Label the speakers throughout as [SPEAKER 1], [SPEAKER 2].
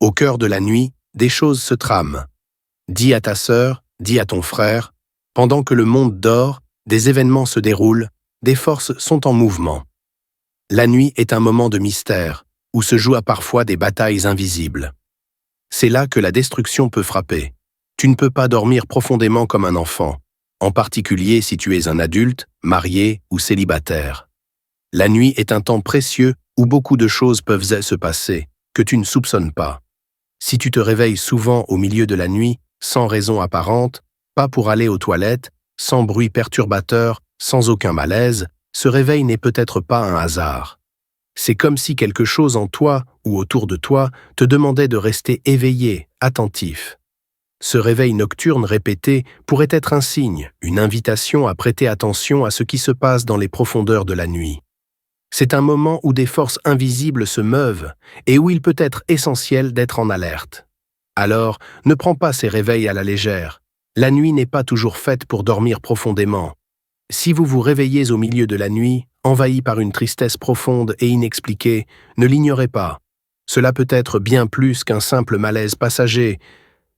[SPEAKER 1] Au cœur de la nuit, des choses se trament. Dis à ta sœur, dis à ton frère, pendant que le monde dort, des événements se déroulent, des forces sont en mouvement. La nuit est un moment de mystère, où se jouent parfois des batailles invisibles. C'est là que la destruction peut frapper. Tu ne peux pas dormir profondément comme un enfant, en particulier si tu es un adulte, marié ou célibataire. La nuit est un temps précieux où beaucoup de choses peuvent se passer, que tu ne soupçonnes pas. Si tu te réveilles souvent au milieu de la nuit, sans raison apparente, pas pour aller aux toilettes, sans bruit perturbateur, sans aucun malaise, ce réveil n'est peut-être pas un hasard. C'est comme si quelque chose en toi ou autour de toi te demandait de rester éveillé, attentif. Ce réveil nocturne répété pourrait être un signe, une invitation à prêter attention à ce qui se passe dans les profondeurs de la nuit. C'est un moment où des forces invisibles se meuvent et où il peut être essentiel d'être en alerte. Alors, ne prends pas ces réveils à la légère. La nuit n'est pas toujours faite pour dormir profondément. Si vous vous réveillez au milieu de la nuit, envahi par une tristesse profonde et inexpliquée, ne l'ignorez pas. Cela peut être bien plus qu'un simple malaise passager.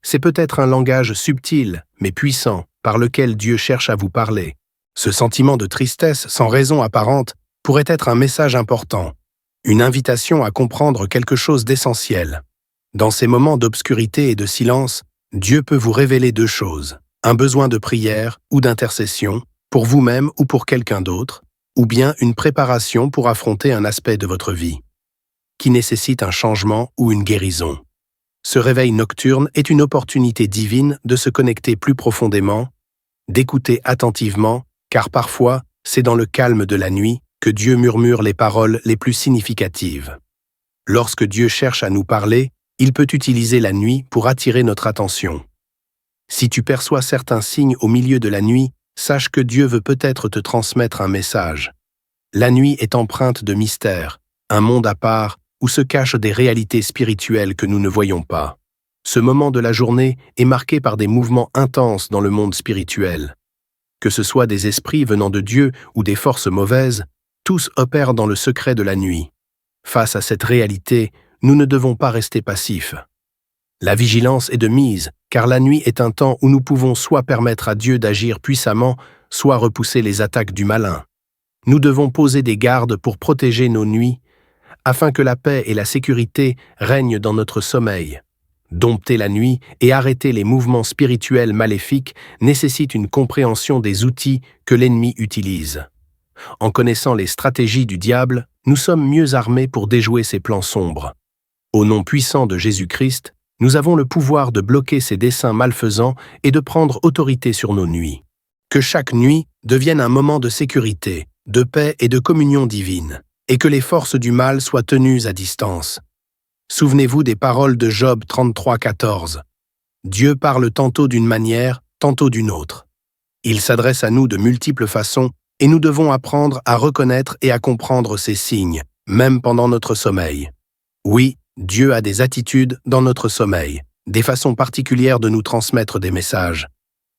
[SPEAKER 1] C'est peut-être un langage subtil, mais puissant, par lequel Dieu cherche à vous parler. Ce sentiment de tristesse sans raison apparente pourrait être un message important, une invitation à comprendre quelque chose d'essentiel. Dans ces moments d'obscurité et de silence, Dieu peut vous révéler deux choses, un besoin de prière ou d'intercession, pour vous-même ou pour quelqu'un d'autre, ou bien une préparation pour affronter un aspect de votre vie, qui nécessite un changement ou une guérison. Ce réveil nocturne est une opportunité divine de se connecter plus profondément, d'écouter attentivement, car parfois, c'est dans le calme de la nuit que Dieu murmure les paroles les plus significatives. Lorsque Dieu cherche à nous parler, il peut utiliser la nuit pour attirer notre attention. Si tu perçois certains signes au milieu de la nuit, sache que Dieu veut peut-être te transmettre un message. La nuit est empreinte de mystère, un monde à part où se cachent des réalités spirituelles que nous ne voyons pas. Ce moment de la journée est marqué par des mouvements intenses dans le monde spirituel. Que ce soit des esprits venant de Dieu ou des forces mauvaises, tous opèrent dans le secret de la nuit. Face à cette réalité, nous ne devons pas rester passifs. La vigilance est de mise, car la nuit est un temps où nous pouvons soit permettre à Dieu d'agir puissamment, soit repousser les attaques du malin. Nous devons poser des gardes pour protéger nos nuits, afin que la paix et la sécurité règnent dans notre sommeil. Dompter la nuit et arrêter les mouvements spirituels maléfiques nécessite une compréhension des outils que l'ennemi utilise. En connaissant les stratégies du diable, nous sommes mieux armés pour déjouer ses plans sombres. Au nom puissant de Jésus-Christ, nous avons le pouvoir de bloquer ses desseins malfaisants et de prendre autorité sur nos nuits. Que chaque nuit devienne un moment de sécurité, de paix et de communion divine, et que les forces du mal soient tenues à distance. Souvenez-vous des paroles de Job 33,14. Dieu parle tantôt d'une manière, tantôt d'une autre. Il s'adresse à nous de multiples façons et nous devons apprendre à reconnaître et à comprendre ces signes, même pendant notre sommeil. Oui, Dieu a des attitudes dans notre sommeil, des façons particulières de nous transmettre des messages.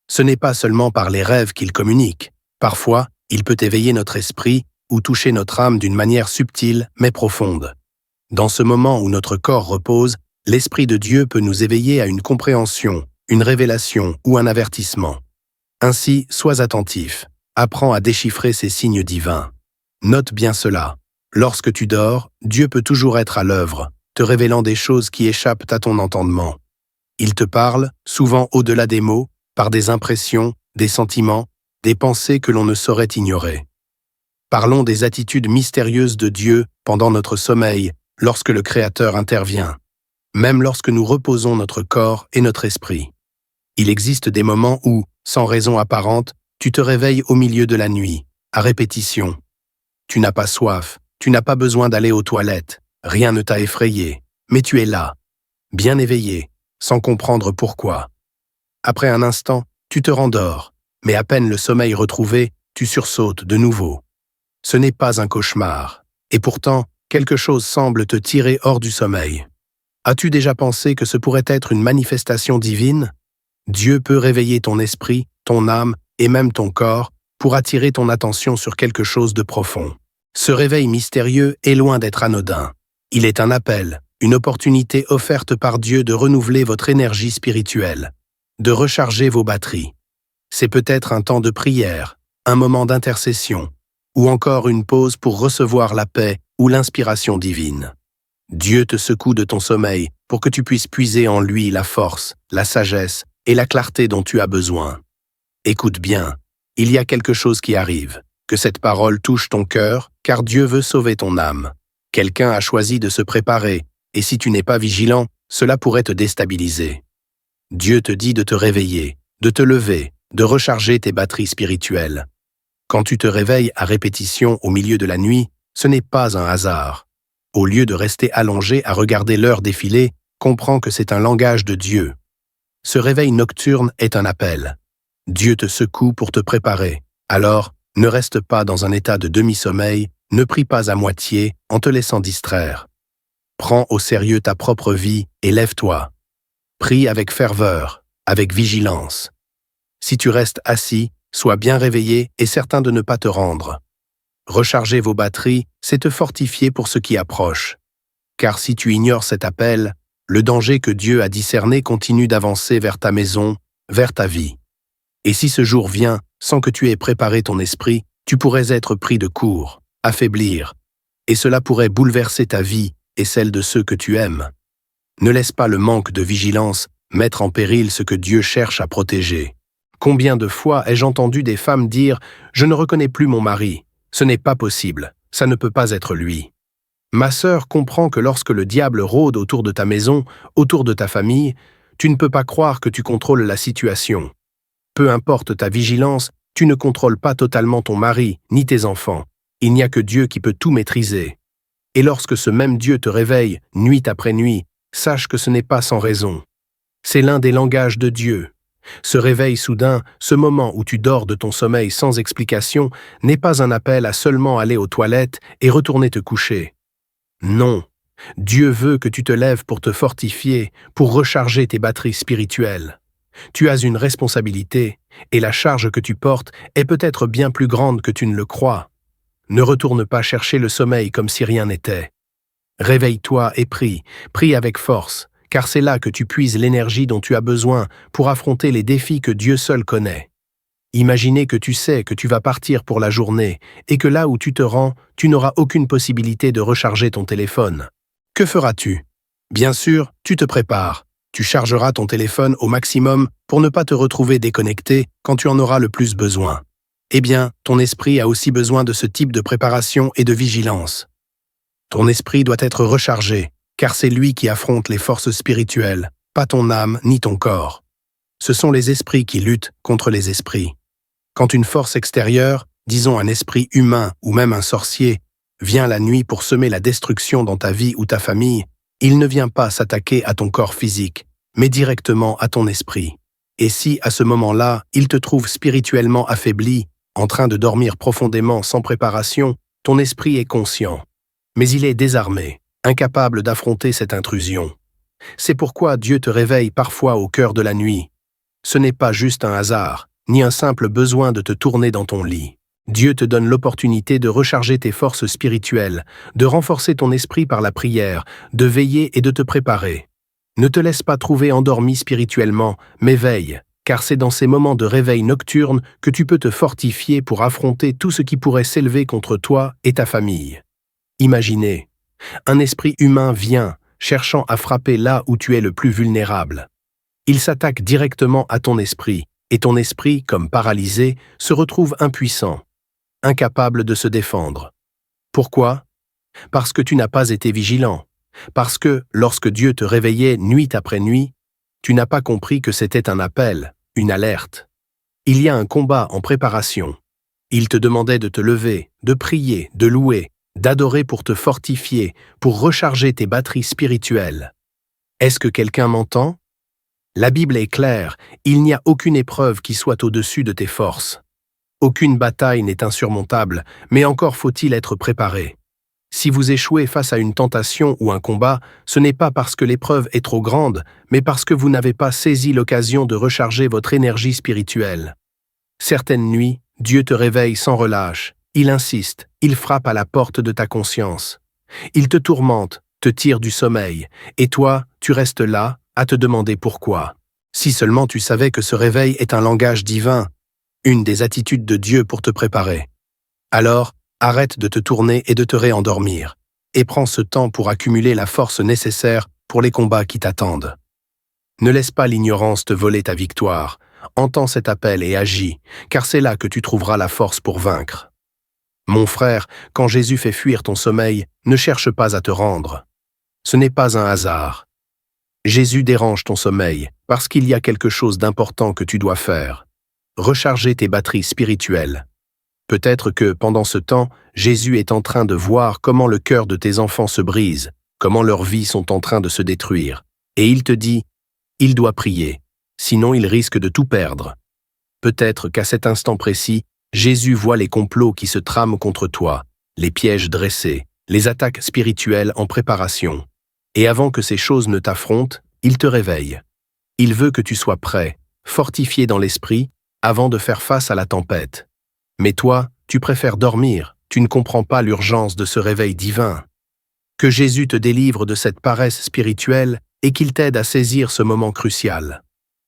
[SPEAKER 1] Ce n'est pas seulement par les rêves qu'il communique. Parfois, il peut éveiller notre esprit ou toucher notre âme d'une manière subtile mais profonde. Dans ce moment où notre corps repose, l'Esprit de Dieu peut nous éveiller à une compréhension, une révélation ou un avertissement. Ainsi, sois attentif. Apprends à déchiffrer ces signes divins. Note bien cela. Lorsque tu dors, Dieu peut toujours être à l'œuvre, te révélant des choses qui échappent à ton entendement. Il te parle, souvent au-delà des mots, par des impressions, des sentiments, des pensées que l'on ne saurait ignorer. Parlons des attitudes mystérieuses de Dieu pendant notre sommeil, lorsque le Créateur intervient, même lorsque nous reposons notre corps et notre esprit. Il existe des moments où, sans raison apparente, tu te réveilles au milieu de la nuit, à répétition. Tu n'as pas soif, tu n'as pas besoin d'aller aux toilettes, rien ne t'a effrayé, mais tu es là, bien éveillé, sans comprendre pourquoi. Après un instant, tu te rendors, mais à peine le sommeil retrouvé, tu sursautes de nouveau. Ce n'est pas un cauchemar, et pourtant, quelque chose semble te tirer hors du sommeil. As-tu déjà pensé que ce pourrait être une manifestation divine? Dieu peut réveiller ton esprit, ton âme et même ton corps pour attirer ton attention sur quelque chose de profond. Ce réveil mystérieux est loin d'être anodin. Il est un appel, une opportunité offerte par Dieu de renouveler votre énergie spirituelle, de recharger vos batteries. C'est peut-être un temps de prière, un moment d'intercession, ou encore une pause pour recevoir la paix ou l'inspiration divine. Dieu te secoue de ton sommeil pour que tu puisses puiser en lui la force, la sagesse et la clarté dont tu as besoin. Écoute bien, il y a quelque chose qui arrive, que cette parole touche ton cœur, car Dieu veut sauver ton âme. Quelqu'un a choisi de se préparer, et si tu n'es pas vigilant, cela pourrait te déstabiliser. Dieu te dit de te réveiller, de te lever, de recharger tes batteries spirituelles. Quand tu te réveilles à répétition au milieu de la nuit, ce n'est pas un hasard. Au lieu de rester allongé à regarder l'heure défiler, comprends que c'est un langage de Dieu. Ce réveil nocturne est un appel. Dieu te secoue pour te préparer. Alors, ne reste pas dans un état de demi-sommeil, ne prie pas à moitié en te laissant distraire. Prends au sérieux ta propre vie et lève-toi. Prie avec ferveur, avec vigilance. Si tu restes assis, sois bien réveillé et certain de ne pas te rendre. Recharger vos batteries, c'est te fortifier pour ce qui approche. Car si tu ignores cet appel, le danger que Dieu a discerné continue d'avancer vers ta maison, vers ta vie. Et si ce jour vient sans que tu aies préparé ton esprit, tu pourrais être pris de court, affaiblir, et cela pourrait bouleverser ta vie et celle de ceux que tu aimes. Ne laisse pas le manque de vigilance mettre en péril ce que Dieu cherche à protéger. Combien de fois ai-je entendu des femmes dire « Je ne reconnais plus mon mari ». Ce n'est pas possible, ça ne peut pas être lui. Ma sœur comprend que lorsque le diable rôde autour de ta maison, autour de ta famille, tu ne peux pas croire que tu contrôles la situation. Peu importe ta vigilance, tu ne contrôles pas totalement ton mari, ni tes enfants. Il n'y a que Dieu qui peut tout maîtriser. Et lorsque ce même Dieu te réveille, nuit après nuit, sache que ce n'est pas sans raison. C'est l'un des langages de Dieu. Ce réveil soudain, ce moment où tu dors de ton sommeil sans explication, n'est pas un appel à seulement aller aux toilettes et retourner te coucher. Non, Dieu veut que tu te lèves pour te fortifier, pour recharger tes batteries spirituelles. Tu as une responsabilité, et la charge que tu portes est peut-être bien plus grande que tu ne le crois. Ne retourne pas chercher le sommeil comme si rien n'était. Réveille-toi et prie, prie avec force, car c'est là que tu puises l'énergie dont tu as besoin pour affronter les défis que Dieu seul connaît. Imaginez que tu sais que tu vas partir pour la journée et que là où tu te rends, tu n'auras aucune possibilité de recharger ton téléphone. Que feras-tu? Bien sûr, tu te prépares. Tu chargeras ton téléphone au maximum pour ne pas te retrouver déconnecté quand tu en auras le plus besoin. Eh bien, ton esprit a aussi besoin de ce type de préparation et de vigilance. Ton esprit doit être rechargé, car c'est lui qui affronte les forces spirituelles, pas ton âme ni ton corps. Ce sont les esprits qui luttent contre les esprits. Quand une force extérieure, disons un esprit humain ou même un sorcier, vient la nuit pour semer la destruction dans ta vie ou ta famille, il ne vient pas s'attaquer à ton corps physique, mais directement à ton esprit. Et si, à ce moment-là, il te trouve spirituellement affaibli, en train de dormir profondément sans préparation, ton esprit est conscient. Mais il est désarmé, incapable d'affronter cette intrusion. C'est pourquoi Dieu te réveille parfois au cœur de la nuit. Ce n'est pas juste un hasard, ni un simple besoin de te tourner dans ton lit. Dieu te donne l'opportunité de recharger tes forces spirituelles, de renforcer ton esprit par la prière, de veiller et de te préparer. Ne te laisse pas trouver endormi spirituellement, mais veille, car c'est dans ces moments de réveil nocturne que tu peux te fortifier pour affronter tout ce qui pourrait s'élever contre toi et ta famille. Imaginez, un esprit humain vient, cherchant à frapper là où tu es le plus vulnérable. Il s'attaque directement à ton esprit, et ton esprit, comme paralysé, se retrouve impuissant, incapable de se défendre. Pourquoi? Parce que tu n'as pas été vigilant. Parce que, lorsque Dieu te réveillait nuit après nuit, tu n'as pas compris que c'était un appel, une alerte. Il y a un combat en préparation. Il te demandait de te lever, de prier, de louer, d'adorer pour te fortifier, pour recharger tes batteries spirituelles. Est-ce que quelqu'un m'entend? La Bible est claire, il n'y a aucune épreuve qui soit au-dessus de tes forces. Aucune bataille n'est insurmontable, mais encore faut-il être préparé. Si vous échouez face à une tentation ou un combat, ce n'est pas parce que l'épreuve est trop grande, mais parce que vous n'avez pas saisi l'occasion de recharger votre énergie spirituelle. Certaines nuits, Dieu te réveille sans relâche. Il insiste, il frappe à la porte de ta conscience. Il te tourmente, te tire du sommeil, et toi, tu restes là, à te demander pourquoi. Si seulement tu savais que ce réveil est un langage divin, une des attitudes de Dieu pour te préparer. Alors, arrête de te tourner et de te réendormir, et prends ce temps pour accumuler la force nécessaire pour les combats qui t'attendent. Ne laisse pas l'ignorance te voler ta victoire. Entends cet appel et agis, car c'est là que tu trouveras la force pour vaincre. Mon frère, quand Jésus fait fuir ton sommeil, ne cherche pas à te rendre. Ce n'est pas un hasard. Jésus dérange ton sommeil parce qu'il y a quelque chose d'important que tu dois faire. Recharger tes batteries spirituelles. Peut-être que, pendant ce temps, Jésus est en train de voir comment le cœur de tes enfants se brise, comment leurs vies sont en train de se détruire. Et il te dit, il doit prier, sinon il risque de tout perdre. Peut-être qu'à cet instant précis, Jésus voit les complots qui se trament contre toi, les pièges dressés, les attaques spirituelles en préparation. Et avant que ces choses ne t'affrontent, il te réveille. Il veut que tu sois prêt, fortifié dans l'esprit, avant de faire face à la tempête. Mais toi, tu préfères dormir, tu ne comprends pas l'urgence de ce réveil divin. Que Jésus te délivre de cette paresse spirituelle et qu'il t'aide à saisir ce moment crucial.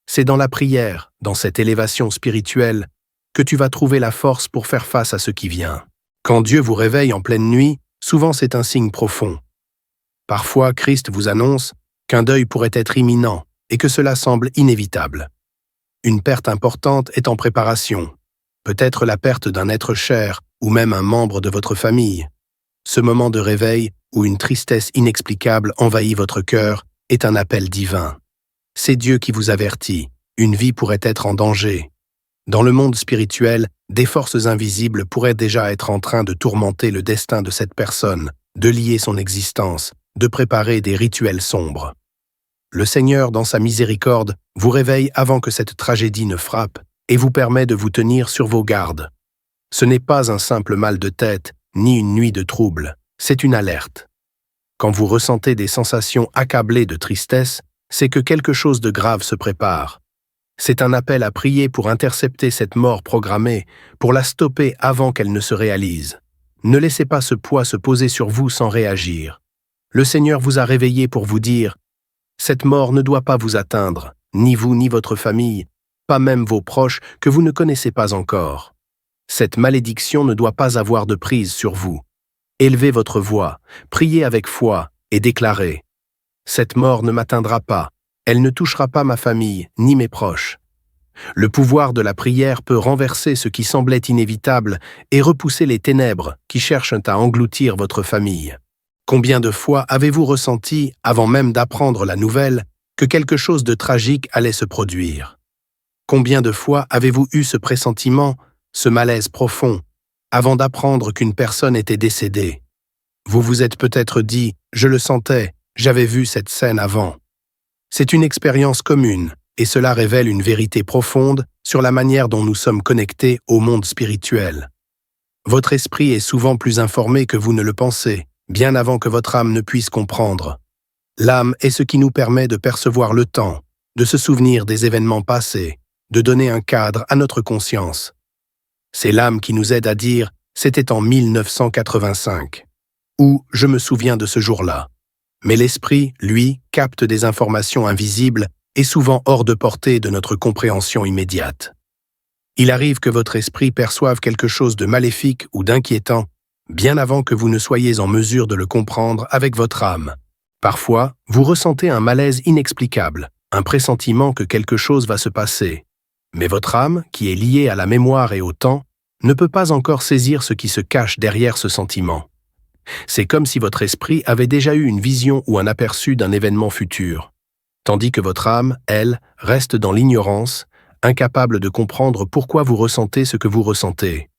[SPEAKER 1] C'est dans la prière, dans cette élévation spirituelle, que tu vas trouver la force pour faire face à ce qui vient. Quand Dieu vous réveille en pleine nuit, souvent c'est un signe profond. Parfois, Christ vous annonce qu'un deuil pourrait être imminent et que cela semble inévitable. Une perte importante est en préparation. Peut-être la perte d'un être cher ou même un membre de votre famille. Ce moment de réveil où une tristesse inexplicable envahit votre cœur est un appel divin. C'est Dieu qui vous avertit, une vie pourrait être en danger. Dans le monde spirituel, des forces invisibles pourraient déjà être en train de tourmenter le destin de cette personne, de lier son existence, de préparer des rituels sombres. Le Seigneur, dans sa miséricorde, vous réveille avant que cette tragédie ne frappe et vous permet de vous tenir sur vos gardes. Ce n'est pas un simple mal de tête, ni une nuit de trouble, c'est une alerte. Quand vous ressentez des sensations accablées de tristesse, c'est que quelque chose de grave se prépare. C'est un appel à prier pour intercepter cette mort programmée, pour la stopper avant qu'elle ne se réalise. Ne laissez pas ce poids se poser sur vous sans réagir. Le Seigneur vous a réveillé pour vous dire « Cette mort ne doit pas vous atteindre, ni vous ni votre famille, pas même vos proches que vous ne connaissez pas encore. Cette malédiction ne doit pas avoir de prise sur vous. Élevez votre voix, priez avec foi et déclarez « Cette mort ne m'atteindra pas, elle ne touchera pas ma famille ni mes proches. » Le pouvoir de la prière peut renverser ce qui semblait inévitable et repousser les ténèbres qui cherchent à engloutir votre famille. Combien de fois avez-vous ressenti, avant même d'apprendre la nouvelle, que quelque chose de tragique allait se produire? Combien de fois avez-vous eu ce pressentiment, ce malaise profond, avant d'apprendre qu'une personne était décédée? Vous vous êtes peut-être dit « Je le sentais, j'avais vu cette scène avant ». C'est une expérience commune, et cela révèle une vérité profonde sur la manière dont nous sommes connectés au monde spirituel. Votre esprit est souvent plus informé que vous ne le pensez, bien avant que votre âme ne puisse comprendre. L'âme est ce qui nous permet de percevoir le temps, de se souvenir des événements passés, de donner un cadre à notre conscience. C'est l'âme qui nous aide à dire « c'était en 1985 » ou « je me souviens de ce jour-là ». Mais l'esprit, lui, capte des informations invisibles et souvent hors de portée de notre compréhension immédiate. Il arrive que votre esprit perçoive quelque chose de maléfique ou d'inquiétant, bien avant que vous ne soyez en mesure de le comprendre avec votre âme. Parfois, vous ressentez un malaise inexplicable, un pressentiment que quelque chose va se passer. Mais votre âme, qui est liée à la mémoire et au temps, ne peut pas encore saisir ce qui se cache derrière ce sentiment. C'est comme si votre esprit avait déjà eu une vision ou un aperçu d'un événement futur, tandis que votre âme, elle, reste dans l'ignorance, incapable de comprendre pourquoi vous ressentez ce que vous ressentez.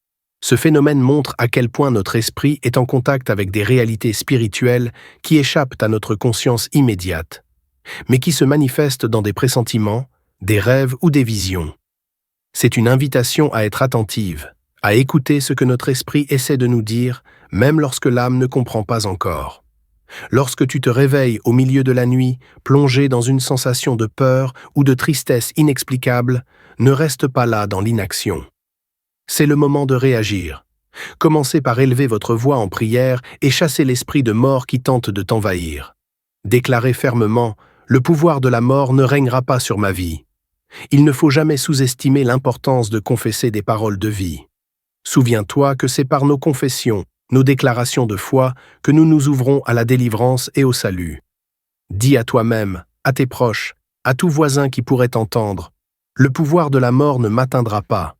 [SPEAKER 1] Ce phénomène montre à quel point notre esprit est en contact avec des réalités spirituelles qui échappent à notre conscience immédiate, mais qui se manifestent dans des pressentiments, des rêves ou des visions. C'est une invitation à être attentive, à écouter ce que notre esprit essaie de nous dire, même lorsque l'âme ne comprend pas encore. Lorsque tu te réveilles au milieu de la nuit, plongé dans une sensation de peur ou de tristesse inexplicable, ne reste pas là dans l'inaction. C'est le moment de réagir. Commencez par élever votre voix en prière et chasser l'esprit de mort qui tente de t'envahir. Déclarez fermement « Le pouvoir de la mort ne règnera pas sur ma vie ». Il ne faut jamais sous-estimer l'importance de confesser des paroles de vie. Souviens-toi que c'est par nos confessions, nos déclarations de foi, que nous nous ouvrons à la délivrance et au salut. Dis à toi-même, à tes proches, à tout voisin qui pourrait t'entendre, « Le pouvoir de la mort ne m'atteindra pas ».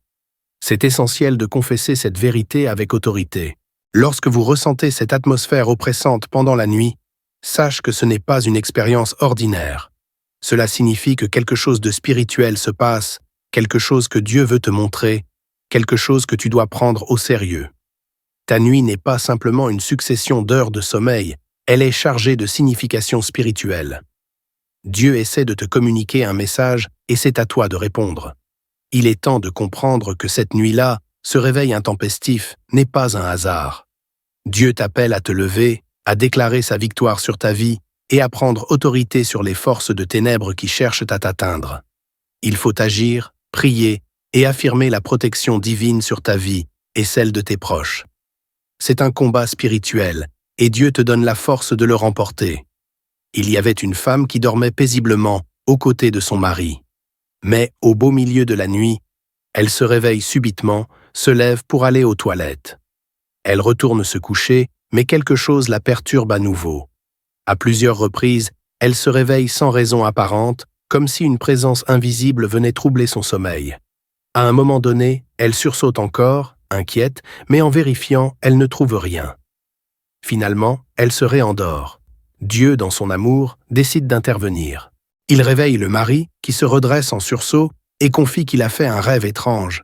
[SPEAKER 1] C'est essentiel de confesser cette vérité avec autorité. Lorsque vous ressentez cette atmosphère oppressante pendant la nuit, sache que ce n'est pas une expérience ordinaire. Cela signifie que quelque chose de spirituel se passe, quelque chose que Dieu veut te montrer, quelque chose que tu dois prendre au sérieux. Ta nuit n'est pas simplement une succession d'heures de sommeil, elle est chargée de signification spirituelle. Dieu essaie de te communiquer un message et c'est à toi de répondre. Il est temps de comprendre que cette nuit-là, ce réveil intempestif n'est pas un hasard. Dieu t'appelle à te lever, à déclarer sa victoire sur ta vie et à prendre autorité sur les forces de ténèbres qui cherchent à t'atteindre. Il faut agir, prier et affirmer la protection divine sur ta vie et celle de tes proches. C'est un combat spirituel et Dieu te donne la force de le remporter. Il y avait une femme qui dormait paisiblement aux côtés de son mari. Mais, au beau milieu de la nuit, elle se réveille subitement, se lève pour aller aux toilettes. Elle retourne se coucher, mais quelque chose la perturbe à nouveau. À plusieurs reprises, elle se réveille sans raison apparente, comme si une présence invisible venait troubler son sommeil. À un moment donné, elle sursaute encore, inquiète, mais en vérifiant, elle ne trouve rien. Finalement, elle se réendort. Dieu, dans son amour, décide d'intervenir. Il réveille le mari, qui se redresse en sursaut, et confie qu'il a fait un rêve étrange.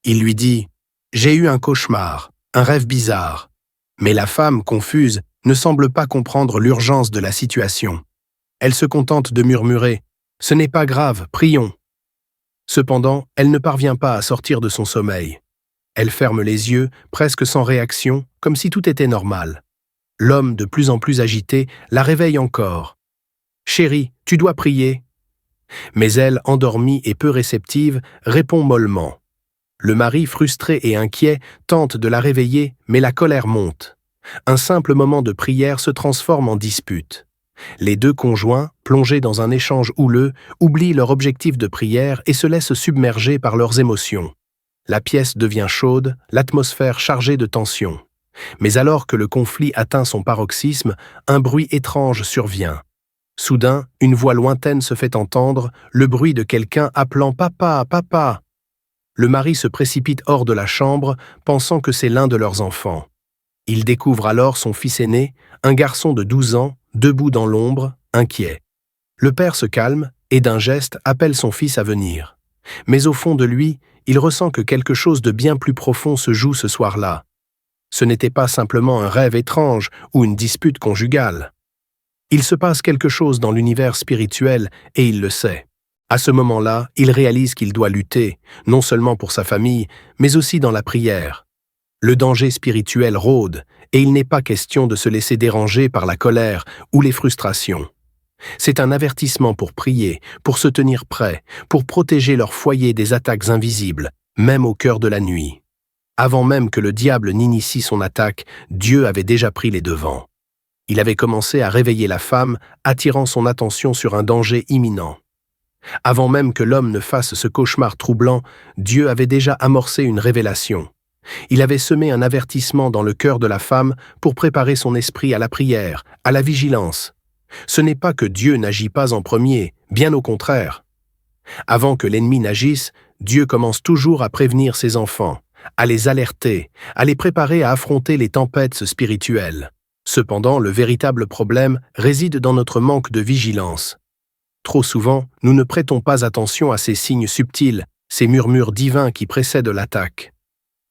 [SPEAKER 1] Il lui dit « J'ai eu un cauchemar, un rêve bizarre ». Mais la femme, confuse, ne semble pas comprendre l'urgence de la situation. Elle se contente de murmurer « Ce n'est pas grave, prions ». Cependant, elle ne parvient pas à sortir de son sommeil. Elle ferme les yeux, presque sans réaction, comme si tout était normal. L'homme, de plus en plus agité, la réveille encore. « Chérie, tu dois prier ». Mais elle, endormie et peu réceptive, répond mollement. Le mari, frustré et inquiet, tente de la réveiller, mais la colère monte. Un simple moment de prière se transforme en dispute. Les deux conjoints, plongés dans un échange houleux, oublient leur objectif de prière et se laissent submerger par leurs émotions. La pièce devient chaude, l'atmosphère chargée de tension. Mais alors que le conflit atteint son paroxysme, un bruit étrange survient. Soudain, une voix lointaine se fait entendre, le bruit de quelqu'un appelant « Papa, papa !» Le mari se précipite hors de la chambre, pensant que c'est l'un de leurs enfants. Il découvre alors son fils aîné, un garçon de 12 ans, debout dans l'ombre, inquiet. Le père se calme et d'un geste appelle son fils à venir. Mais au fond de lui, il ressent que quelque chose de bien plus profond se joue ce soir-là. Ce n'était pas simplement un rêve étrange ou une dispute conjugale. Il se passe quelque chose dans l'univers spirituel et il le sait. À ce moment-là, il réalise qu'il doit lutter, non seulement pour sa famille, mais aussi dans la prière. Le danger spirituel rôde, et il n'est pas question de se laisser déranger par la colère ou les frustrations. C'est un avertissement pour prier, pour se tenir prêt, pour protéger leur foyer des attaques invisibles, même au cœur de la nuit. Avant même que le diable n'initie son attaque, Dieu avait déjà pris les devants. Il avait commencé à réveiller la femme, attirant son attention sur un danger imminent. Avant même que l'homme ne fasse ce cauchemar troublant, Dieu avait déjà amorcé une révélation. Il avait semé un avertissement dans le cœur de la femme pour préparer son esprit à la prière, à la vigilance. Ce n'est pas que Dieu n'agit pas en premier, bien au contraire. Avant que l'ennemi n'agisse, Dieu commence toujours à prévenir ses enfants, à les alerter, à les préparer à affronter les tempêtes spirituelles. Cependant, le véritable problème réside dans notre manque de vigilance. Trop souvent, nous ne prêtons pas attention à ces signes subtils, ces murmures divins qui précèdent l'attaque.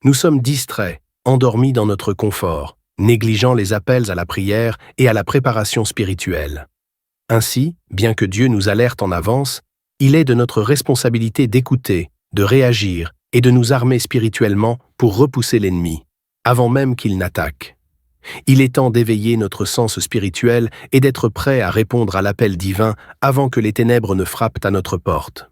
[SPEAKER 1] Nous sommes distraits, endormis dans notre confort, négligeant les appels à la prière et à la préparation spirituelle. Ainsi, bien que Dieu nous alerte en avance, il est de notre responsabilité d'écouter, de réagir et de nous armer spirituellement pour repousser l'ennemi, avant même qu'il n'attaque. Il est temps d'éveiller notre sens spirituel et d'être prêt à répondre à l'appel divin avant que les ténèbres ne frappent à notre porte.